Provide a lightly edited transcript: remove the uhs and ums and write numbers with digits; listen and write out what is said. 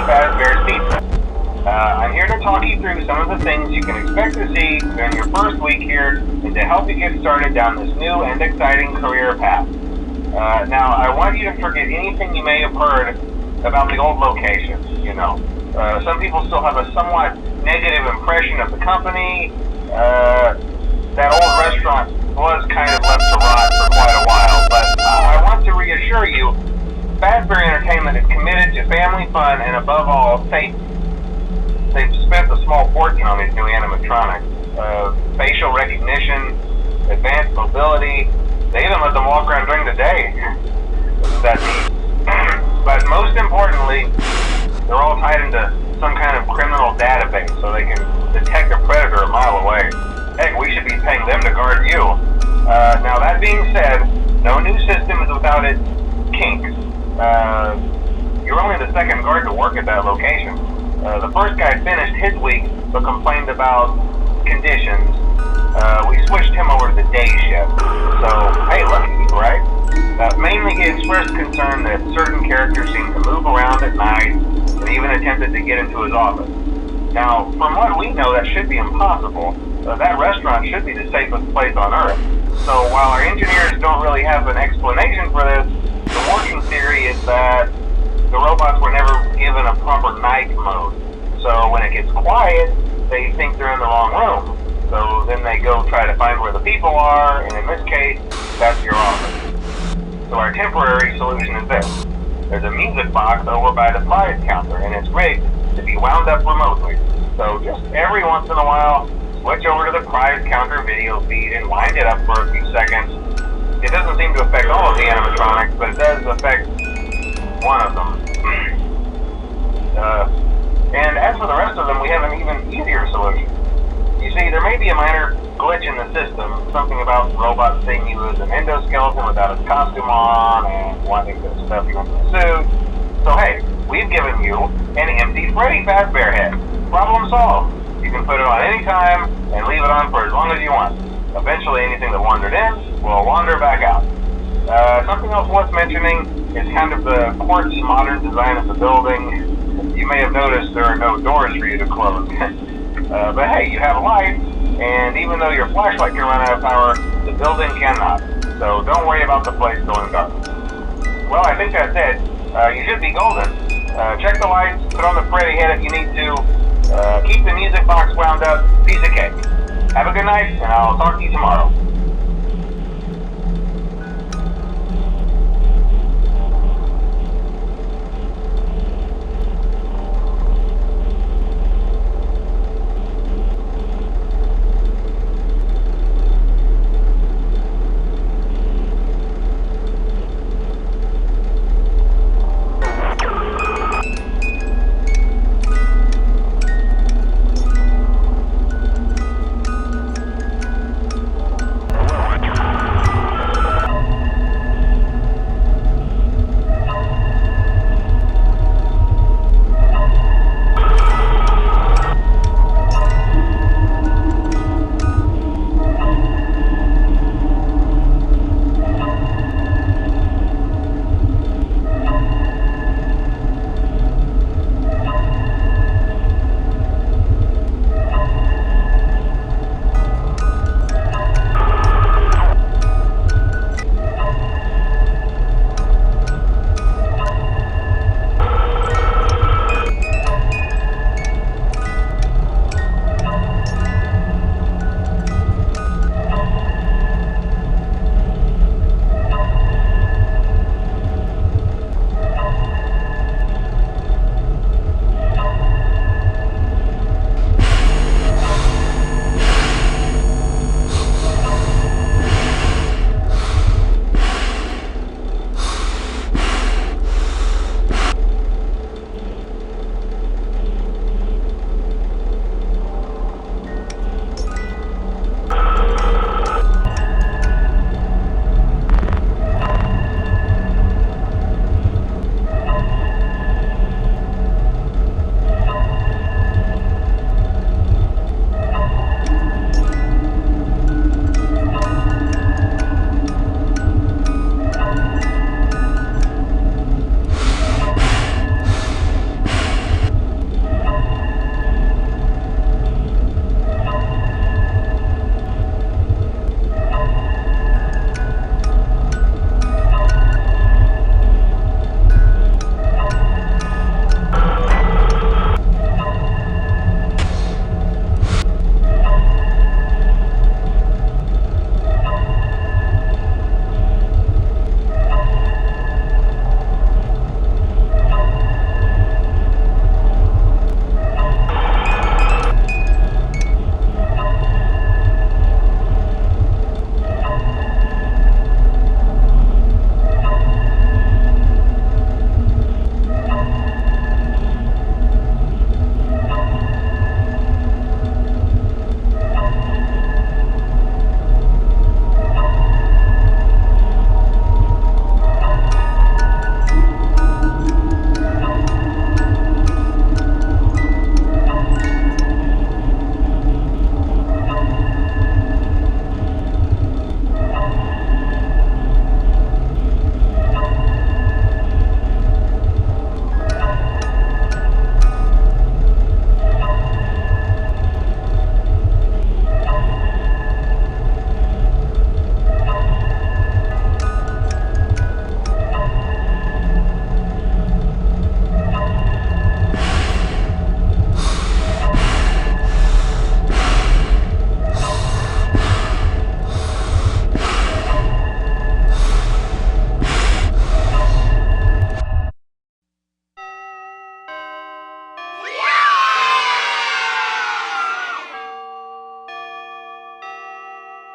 Fazbear's Pizza. I'm here to talk you through some of the things you can expect to see during your first week here and to help you get started down this new and exciting career path. Now, I want you to forget anything you may have heard about the old location, you know. Some people still have a somewhat negative impression of the company. That old restaurant was kind of left to rot for quite a while, but I want to reassure you, Fazbear Entertainment is committed to family fun and above all, safety. They've spent a small fortune on these new animatronics. Facial recognition, advanced mobility, they even let them walk around during the day. That's neat. But most importantly, they're all tied into some kind of criminal database so they can detect a predator a mile away. Heck, we should be paying them to guard you. Now that being said, no new system is without its kinks. You're only the second guard to work at that location. The first guy finished his week but complained about conditions. We switched him over to the day shift. So, hey, lucky you, right? Mainly he expressed concern that certain characters seemed to move around at night and even attempted to get into his office. Now, from what we know, that should be impossible. That restaurant should be the safest place on Earth. So while our engineers don't really have an explanation for this, the working theory is that the robots were never given a proper night mode. So when it gets quiet, they think they're in the wrong room. So then they go try to find where the people are, and in this case, that's your office. So our temporary solution is this. There's a music box over by the prize counter, and it's rigged to be wound up remotely. So just every once in a while, switch over to the prize counter video feed and wind it up for a few seconds. It doesn't seem to affect all of the animatronics, but it does affect one of them. And as for the rest of them, we have an even easier solution. You see, there may be a minor glitch in the system, something about robots seeing you as an endoskeleton without a costume on and wanting to stuff you into the suit. So hey, we've given you an empty Freddy Fazbear head. Problem solved. You can put it on any time and leave it on for as long as you want. Eventually anything that wandered in will wander back out. Something else worth mentioning is kind of the quirky modern design of the building. You may have noticed there are no doors for you to close. But hey, you have lights, and even though your flashlight can run out of power, the building cannot. So don't worry about the place going dark. Well, I think that's it. You should be golden. Check the lights, put on the Freddy head if you need to. Keep the music box wound up. Piece of cake. Have a good night, and I'll talk to you tomorrow.